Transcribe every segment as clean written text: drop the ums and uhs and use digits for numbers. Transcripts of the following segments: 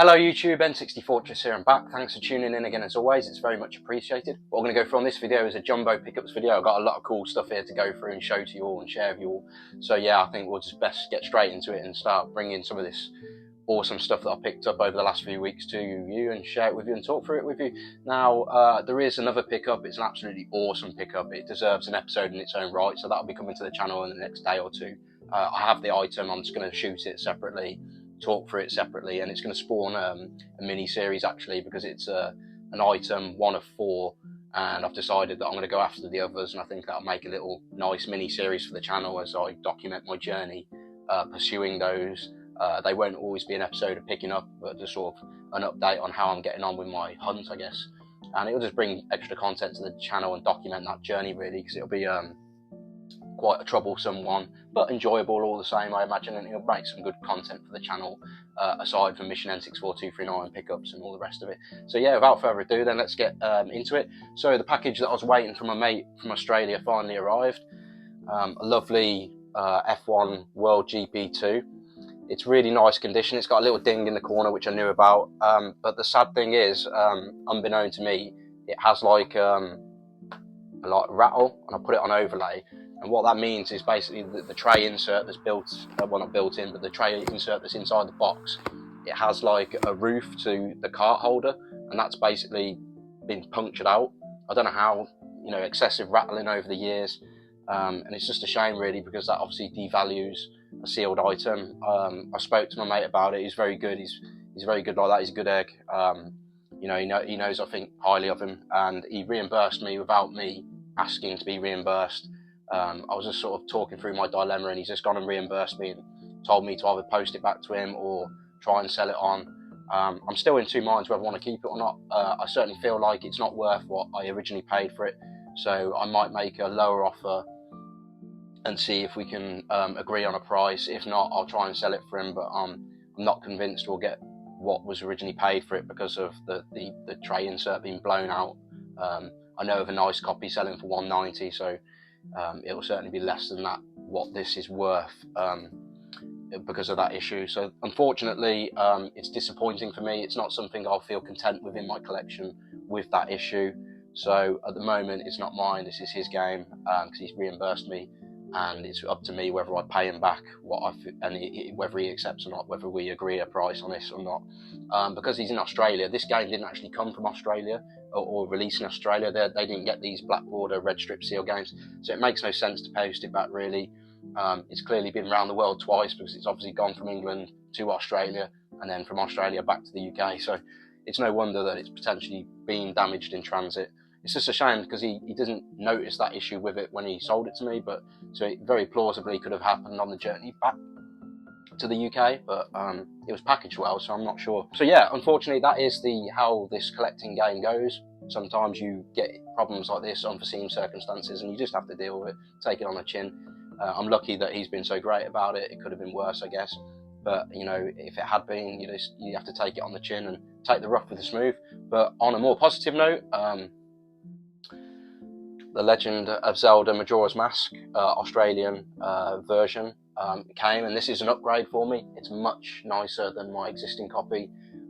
Hello YouTube, N64 here and back. Thanks for tuning in again as always, it's very much appreciated. What I'm going to go through on this video is a jumbo pickups video. I've got a lot of cool stuff here to go through and show to you all and share with you all. So yeah, I think we'll just best get straight into it and start bringing some of this awesome stuff that I picked up over the last few weeks to you and share it with you and talk through it with you. Now, there is another pickup. It's an absolutely awesome pickup. It deserves an episode in its own right, so that'll be coming to the channel in the next day or two. I have the item, I'm just going to shoot it separately, talk through it separately, and it's going to spawn a mini series actually, because it's an item, one of 4, and I've decided that I'm going to go after the others, and I think that'll make a little nice mini series for the channel as I document my journey pursuing those. They won't always be an episode of picking up, but just sort of an update on how I'm getting on with my hunt, I guess, and it'll just bring extra content to the channel and document that journey really, because it'll be quite a troublesome one, but enjoyable all the same, I imagine, and it'll make some good content for the channel, aside from Mission N64 239 pickups and all the rest of it. So yeah, without further ado, then let's get into it. So the package that I was waiting for my mate from Australia finally arrived. A lovely F1 World GP2. It's really nice condition. It's got a little ding in the corner, which I knew about, but the sad thing is, unbeknown to me, it has like a rattle, and I put it on overlay. And what that means is basically the tray insert that's built, well not built in, but the tray insert that's inside the box, it has like a roof to the cart holder, and that's basically been punctured out. I don't know how, you know, excessive rattling over the years, and it's just a shame really, because that obviously devalues a sealed item. I spoke to my mate about it. He's very good. He's very good like that. He's a good egg. You know, he knows I think highly of him, and he reimbursed me without me asking to be reimbursed. I was just sort of talking through my dilemma, and he's just gone and reimbursed me and told me to either post it back to him or try and sell it on. I'm still in two minds whether I want to keep it or not. I certainly feel like it's not worth what I originally paid for it, so I might make a lower offer and see if we can agree on a price. If not, I'll try and sell it for him, but I'm not convinced we'll get what was originally paid for it because of the tray insert being blown out. I know of a nice copy selling for 190, so it will certainly be less than that what this is worth because of that issue. So unfortunately, it's disappointing for me. It's not something I'll feel content with in my collection with that issue. So at the moment, it's not mine. This is his game, because he's reimbursed me, and it's up to me whether I pay him back whether he accepts or not, whether we agree a price on this or not. Because he's in Australia, this game didn't actually come from Australia or release in Australia. They didn't get these black border red strip seal games, so it makes no sense to post it back really. It's clearly been around the world twice, because it's obviously gone from England to Australia and then from Australia back to the UK, so it's no wonder that it's potentially been damaged in transit. It's just a shame because he didn't notice that issue with it when he sold it to me, but so it very plausibly could have happened on the journey back to the UK, but it was packaged well, so I'm not sure. So yeah, unfortunately that is how this collecting game goes. Sometimes you get problems like this, unforeseen circumstances, and you just have to deal with it, take it on the chin. I'm lucky that he's been so great about it. It could have been worse, I guess, but you know, if it had been, you have to take it on the chin and take the rough with the smooth. But on a more positive note, the Legend of Zelda Majora's Mask Australian version came, and this is an upgrade for me. It's much nicer than my existing copy,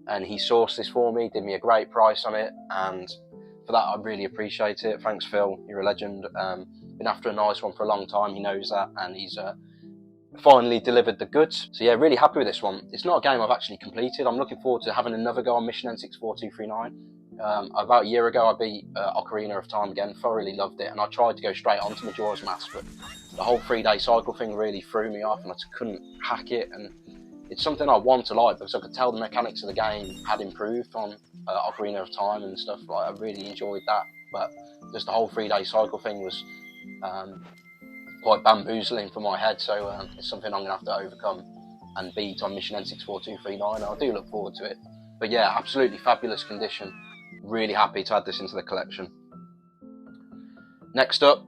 and he sourced this for me, did me a great price on it, and for that I really appreciate it. Thanks Phil, you're a legend. Been after a nice one for a long time, he knows that, and he's finally delivered the goods. So yeah, really happy with this one. It's not a game I've actually completed. I'm looking forward to having another go on Mission N64 239. About a year ago I beat Ocarina of Time again, thoroughly loved it, and I tried to go straight on to Majora's Mask, but the whole 3-day cycle thing really threw me off, and I just couldn't hack it. And it's something I want to like, because I could tell the mechanics of the game had improved on Ocarina of Time and stuff. Like, I really enjoyed that, but just the whole 3-day cycle thing was quite bamboozling for my head, so it's something I'm going to have to overcome and beat on Mission N64 239. I do look forward to it. But yeah, absolutely fabulous condition. Really happy to add this into the collection. Next up,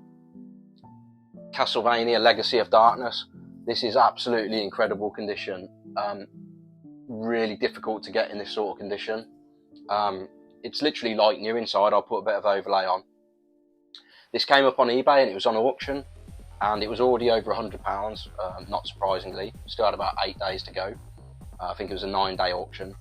Castlevania Legacy of Darkness. This is absolutely incredible condition. Really difficult to get in this sort of condition. It's literally like new inside. I'll put a bit of overlay on. This came up on eBay and it was on auction, and it was already over £100, not surprisingly. Still had about 8 days to go. I think it was a 9-day auction.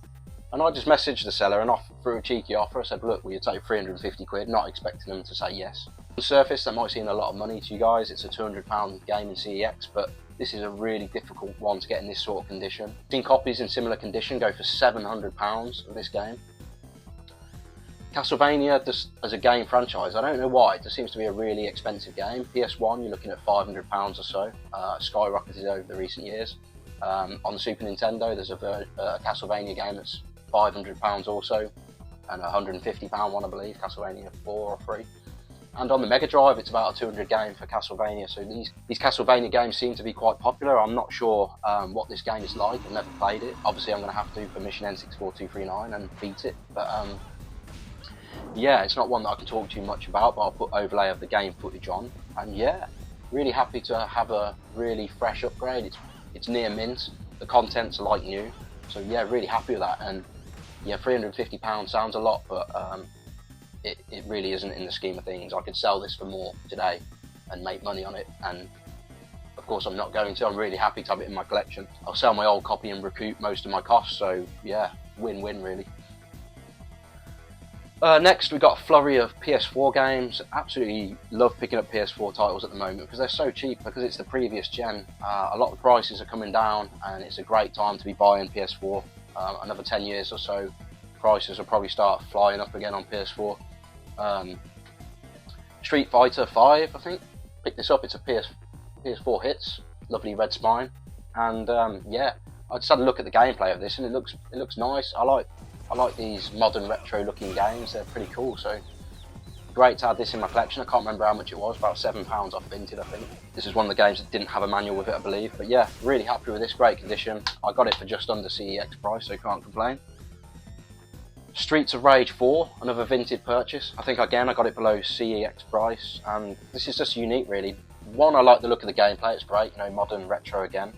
And I just messaged the seller and threw a cheeky offer. I said, look, will you take 350 quid? Not expecting them to say yes. On the surface, that might seem a lot of money to you guys. It's a £200 game in CeX, but this is a really difficult one to get in this sort of condition. I've seen copies in similar condition go for £700 of this game. Castlevania, just as a game franchise, I don't know why, it just seems to be a really expensive game. PS1, you're looking at £500 or so, skyrocketed over the recent years. On the Super Nintendo, there's a Castlevania game that's £500 also, and a £150 one, I believe, Castlevania 4 or 3. And on the Mega Drive, it's about a 200 game for Castlevania. So these Castlevania games seem to be quite popular. I'm not sure what this game is like. I've never played it. Obviously, I'm going to have to for mission N64 239 and beat it. But yeah, it's not one that I can talk too much about, but I'll put overlay of the game footage on. And yeah, really happy to have a really fresh upgrade. It's near mint. The contents are like new. So yeah, really happy with that. And yeah, £350 sounds a lot, but it really isn't in the scheme of things. I could sell this for more today and make money on it. And of course, I'm not going to. I'm really happy to have it in my collection. I'll sell my old copy and recoup most of my costs. So yeah, win-win really. Next, we've got a flurry of PS4 games. Absolutely love picking up PS4 titles at the moment because they're so cheap, because it's the previous gen. A lot of the prices are coming down and it's a great time to be buying PS4. Another 10 years or so, prices will probably start flying up again on PS4. Street Fighter 5, I think. Picked this up, it's a PS4 hits, lovely red spine. And yeah, I just had a look at the gameplay of this and it looks nice. I like these modern retro looking games, they're pretty cool, so great to add this in my collection. I can't remember how much it was, about £7 off Vinted I think. This is one of the games that didn't have a manual with it I believe, but yeah, really happy with this, great condition. I got it for just under CeX price, so can't complain. Streets of Rage 4, another Vinted purchase. I think again I got it below CeX price, and this is just unique really. One, I like the look of the gameplay, it's great, you know, modern retro again,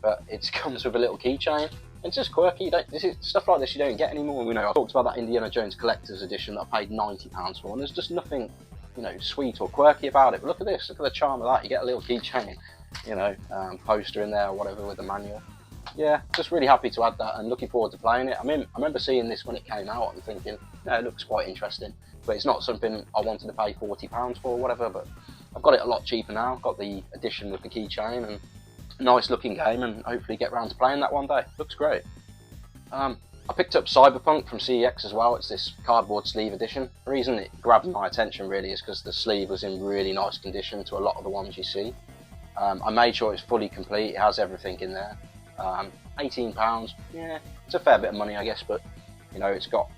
but it comes with a little keychain. It's just quirky. This is stuff like this you don't get anymore. You know, I talked about that Indiana Jones Collector's Edition that I paid £90 for, and there's just nothing, you know, sweet or quirky about it. But look at this. Look at the charm of that. You get a little keychain, you know, poster in there or whatever with the manual. Yeah, just really happy to add that and looking forward to playing it. I mean, I remember seeing this when it came out and thinking, yeah, it looks quite interesting, but it's not something I wanted to pay £40 for or whatever. But I've got it a lot cheaper now. Got the edition with the keychain and nice looking game, and hopefully get round to playing that one day. Looks great. I picked up Cyberpunk from CeX as well. It's this cardboard sleeve edition. The reason it grabbed my attention really is because the sleeve was in really nice condition to a lot of the ones you see. I made sure it's fully complete, it has everything in there. £18, yeah, it's a fair bit of money I guess, but you know, it's got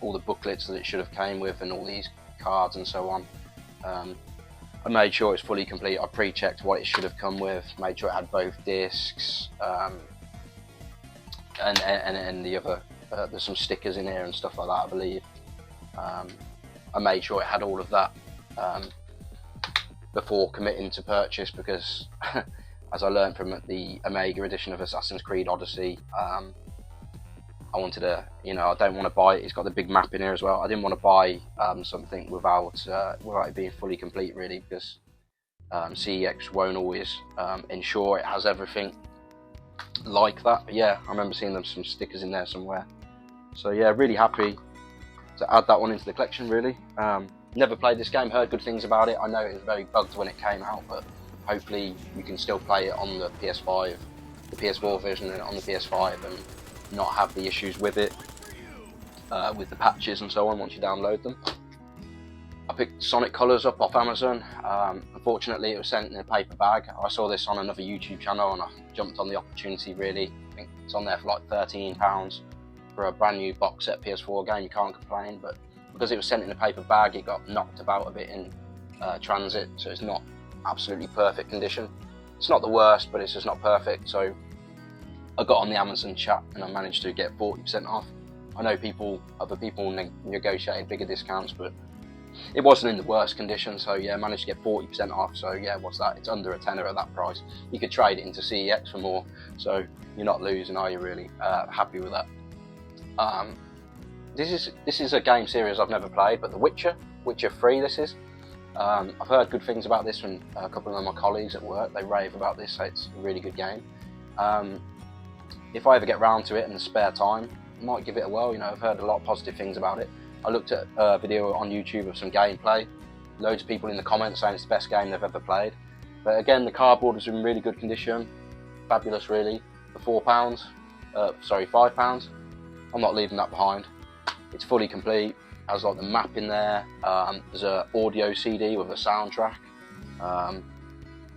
all the booklets that it should have came with and all these cards and so on. I made sure it's fully complete. I pre-checked what it should have come with, made sure it had both discs, and the other, there's some stickers in here and stuff like that I believe. I made sure it had all of that before committing to purchase, because as I learned from the Omega edition of Assassin's Creed Odyssey, I wanted to, you know, I don't want to buy it. It's got the big map in here as well. I didn't want to buy something without it being fully complete, really, because CeX won't always ensure it has everything like that. But yeah, I remember seeing some stickers in there somewhere. So yeah, really happy to add that one into the collection, really. Never played this game, heard good things about it. I know it was very bugged when it came out, but hopefully you can still play it on the PS5, the PS4 version, and on the PS5, and not have the issues with it, with the patches and so on once you download them. I picked Sonic Colors up off Amazon. Unfortunately it was sent in a paper bag. I saw this on another YouTube channel and I jumped on the opportunity really. I think it's on there for like £13 for a brand new box set PS4 game, you can't complain, but because it was sent in a paper bag it got knocked about a bit in transit, so it's not absolutely perfect condition. It's not the worst, but it's just not perfect, so I got on the Amazon chat and I managed to get 40% off. I know other people negotiated bigger discounts, but it wasn't in the worst condition, so yeah, managed to get 40% off. So yeah, what's that? It's under a tenner at that price. You could trade it into CeX for more, so you're not losing, are you really? Happy with that. This is a game series I've never played, but The Witcher 3 this is. I've heard good things about this from a couple of my colleagues at work. They rave about this, so it's a really good game. if I ever get round to it in the spare time, I might give it a whirl. You know, I've heard a lot of positive things about it. I looked at a video on YouTube of some gameplay. Loads of people in the comments saying it's the best game they've ever played. But again, the cardboard is in really good condition. Fabulous, really. For £4, £5. I'm not leaving that behind. It's fully complete. Has like the map in there. There's a audio CD with a soundtrack.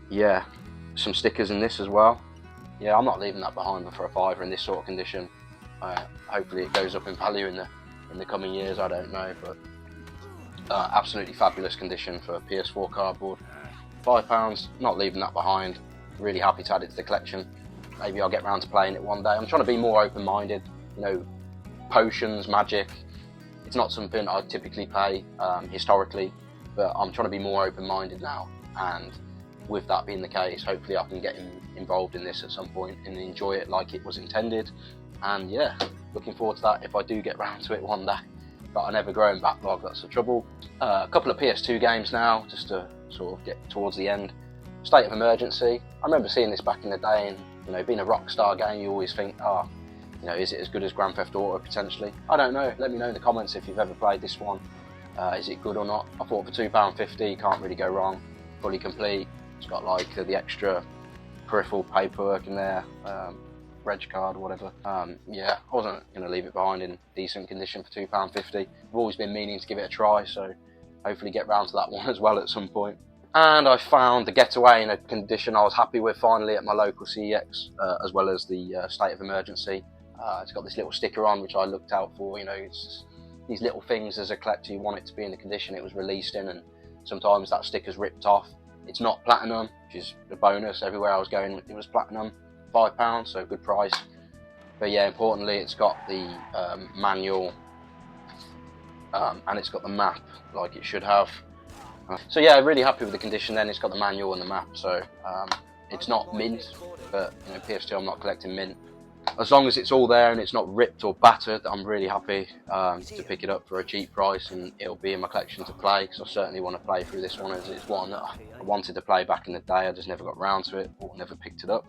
Yeah, some stickers in this as well. Yeah, I'm not leaving that behind for a £5 in this sort of condition. Hopefully it goes up in value in the coming years. I don't know, but absolutely fabulous condition for PS4 cardboard. £5, not leaving that behind. Really happy to add it to the collection. Maybe I'll get round to playing it one day. I'm trying to be more open-minded. You know, potions, magic. It's not something I typically play historically, but I'm trying to be more open-minded now. And with that being the case, hopefully I can get involved in this at some point and enjoy it like it was intended. And yeah, looking forward to that if I do get round to it one day. But an ever-growing backlog, that's the trouble. A couple of PS2 games now, just to sort of get towards the end. State of Emergency. I remember seeing this back in the day, and you know, being a Rockstar game, you always think, oh, you know, is it as good as Grand Theft Auto potentially? I don't know. Let me know in the comments if you've ever played this one. Is it good or not? I thought for £2.50, you can't really go wrong. Fully complete. It's got like the extra peripheral paperwork in there, reg card or whatever. Yeah, I wasn't going to leave it behind in decent condition for £2.50. I've always been meaning to give it a try, so hopefully get round to that one as well at some point. And I found the Getaway in a condition I was happy with finally at my local CeX, as well as the State of Emergency. It's got this little sticker on which I looked out for. You know, it's just these little things as a collector, you want it to be in the condition it was released in, and sometimes that sticker's ripped off. It's not platinum, which is a bonus. Everywhere I was going it was platinum. £5, so good price. But yeah, importantly, it's got the manual and it's got the map like it should have. So yeah, really happy with the condition then. It's got the manual and the map, so it's not mint, but you know, PS2 I'm not collecting mint. As long as it's all there and it's not ripped or battered, I'm really happy to pick it up for a cheap price, and it'll be in my collection to play, because I certainly want to play through this one, as it's one that I wanted to play back in the day. I just never got round to it or never picked it up.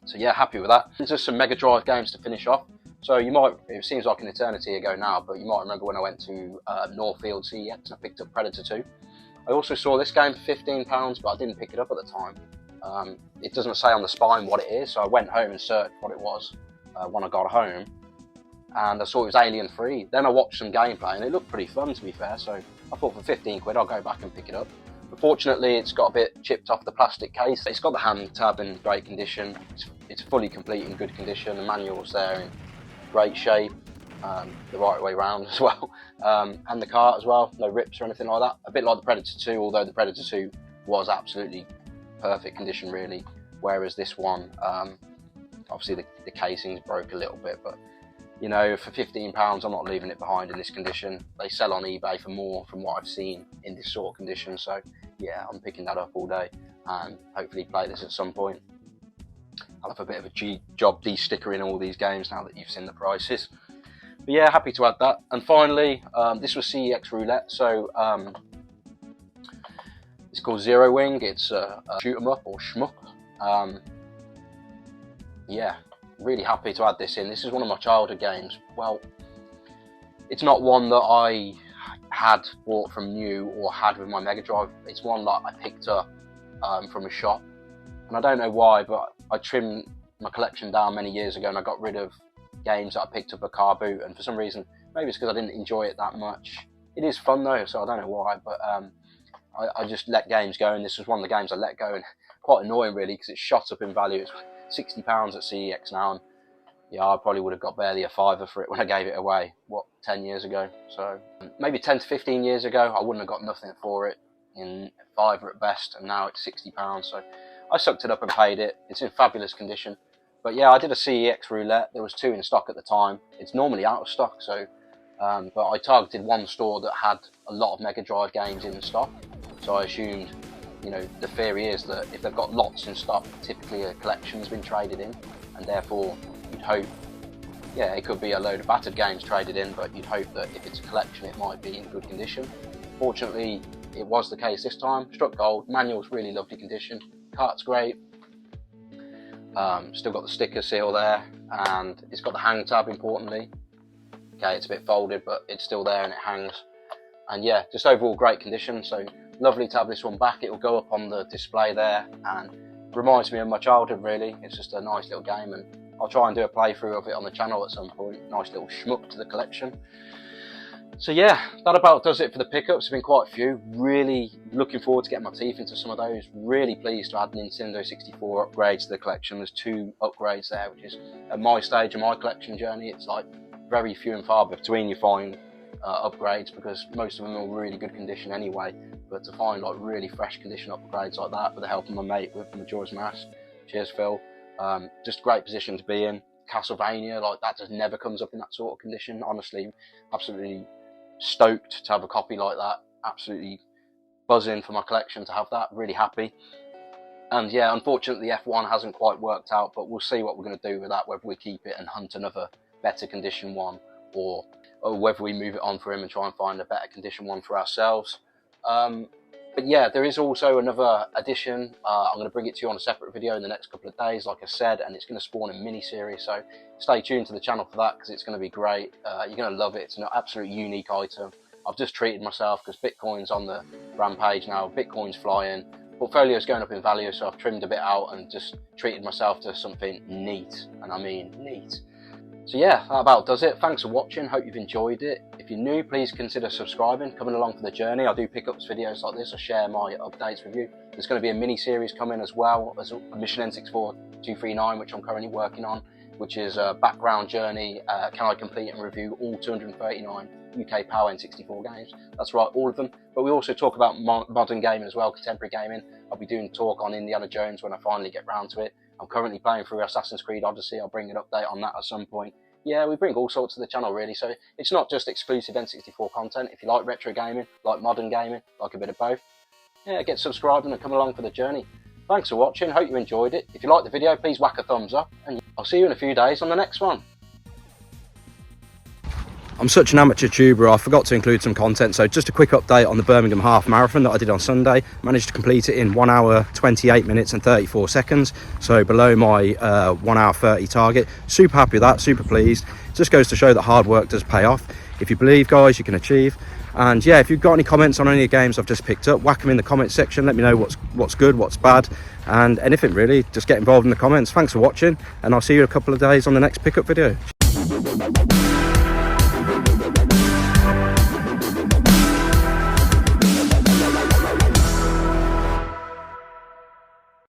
So yeah, happy with that. And just some Mega Drive games to finish off. So you might, it seems like an eternity ago now, but you might remember when I went to Northfield CeX and I picked up Predator 2. I also saw this game for £15, but I didn't pick it up at the time. It doesn't say on the spine what it is, so I went home and searched what it was when I got home, and I saw it was Alien Free. Then I watched some gameplay and it looked pretty fun, to be fair, so I thought for 15 quid I'll go back and pick it up. Unfortunately, it's got a bit chipped off the plastic case. It's got the hand tab in great condition. It's fully complete in good condition. The manual's there in great shape, the right way round as well, and the cart as well, no rips or anything like that. A bit like the Predator 2, although the Predator 2 was absolutely perfect condition really, whereas this one, obviously the casings broke a little bit, but you know, for £15 I'm not leaving it behind in this condition. They sell on eBay for more from what I've seen in this sort of condition, so yeah, I'm picking that up all day and hopefully play this at some point. I'll have a bit of a job de-stickering all these games now that you've seen the prices. But yeah, happy to add that. And finally, this was CeX Roulette, so it's called Zero Wing. It's a shoot 'em up or shmup. Yeah, really happy to add this in. This is one of my childhood games. Well, it's not one that I had bought from new or had with my Mega Drive. It's one that I picked up from a shop, and I don't know why, but I trimmed my collection down many years ago and I got rid of games that I picked up a car boot, and for some reason, maybe it's because I didn't enjoy it that much. It is fun though, so I don't know why, but I just let games go, and this was one of the games I let go, and quite annoying really, because it's shot up in value. It's £60 at CeX now, and yeah, I probably would have got barely a £5 for it when I gave it away, what, 10 years ago? So maybe 10 to 15 years ago, I wouldn't have got nothing for it, in £5 at best, and now it's £60, so I sucked it up and paid it. It's in fabulous condition. But yeah, I did a CeX Roulette. There was 2 in stock at the time. It's normally out of stock, so but I targeted one store that had a lot of Mega Drive games in stock. So I assumed, you know, the theory is that if they've got lots in stock, typically a collection's been traded in, and therefore you'd hope, yeah, it could be a load of battered games traded in, but you'd hope that if it's a collection, it might be in good condition. Fortunately, it was the case this time. Struck gold. Manual's really lovely condition. Cart's great. Still got the sticker seal there, and it's got the hang tab, importantly. Okay, it's a bit folded, but it's still there and it hangs. And yeah, just overall great condition, so lovely to have this one back. It will go up on the display there and reminds me of my childhood, really. It's just a nice little game, and I'll try and do a playthrough of it on the channel at some point. Nice little shmup to the collection. So yeah, that about does it for the pickups. There've been quite a few. Really looking forward to getting my teeth into some of those. Really pleased to add Nintendo 64 upgrades to the collection. There's 2 upgrades there, which is at my stage of my collection journey, it's like very few and far between you find upgrades, because most of them are really good condition anyway. But to find like really fresh condition upgrades like that with the help of my mate with Majora's Mask, cheers Phil, just a great position to be in. Castlevania, like that just never comes up in that sort of condition. Honestly, absolutely stoked to have a copy like that. Absolutely buzzing for my collection to have that. Really happy. And yeah, unfortunately the F1 hasn't quite worked out, but we'll see what we're going to do with that, whether we keep it and hunt another better condition one, or whether we move it on for him and try and find a better condition one for ourselves. But yeah, there is also another edition. I'm going to bring it to you on a separate video in the next couple of days, like I said, and it's going to spawn a mini-series, so stay tuned to the channel for that, because it's going to be great. You're going to love it. It's an absolute unique item. I've just treated myself, because Bitcoin's on the rampage now. Bitcoin's flying. Portfolio's going up in value, so I've trimmed a bit out and just treated myself to something neat, and I mean neat. So yeah, that about does it. Thanks for watching, hope you've enjoyed it. If you're new, please consider subscribing, coming along for the journey. I do pickups videos like this, I share my updates with you. There's going to be a mini-series coming as well, as a mission N64 239, which I'm currently working on, which is a background journey. Can I complete and review all 239 UK Power N64 games? That's right, all of them. But we also talk about modern gaming as well, contemporary gaming. I'll be doing talk on Indiana Jones when I finally get round to it. I'm currently playing through Assassin's Creed Odyssey. I'll bring an update on that at some point. Yeah, we bring all sorts to the channel really, so it's not just exclusive N64 content. If you like retro gaming, like modern gaming, like a bit of both, yeah, get subscribing and come along for the journey. Thanks for watching, hope you enjoyed it. If you liked the video, please whack a thumbs up, and I'll see you in a few days on the next one. I'm such an amateur tuber, I forgot to include some content, so just a quick update on the Birmingham Half Marathon that I did on Sunday. Managed to complete it in 1 hour 28 minutes and 34 seconds, so below my 1 hour 30 target. Super happy with that, super pleased. It just goes to show that hard work does pay off. If you believe, guys, you can achieve. And yeah, if you've got any comments on any of the games I've just picked up, whack them in the comment section. Let me know what's good, what's bad, and anything really. Just get involved in the comments. Thanks for watching, and I'll see you in a couple of days on the next pickup video.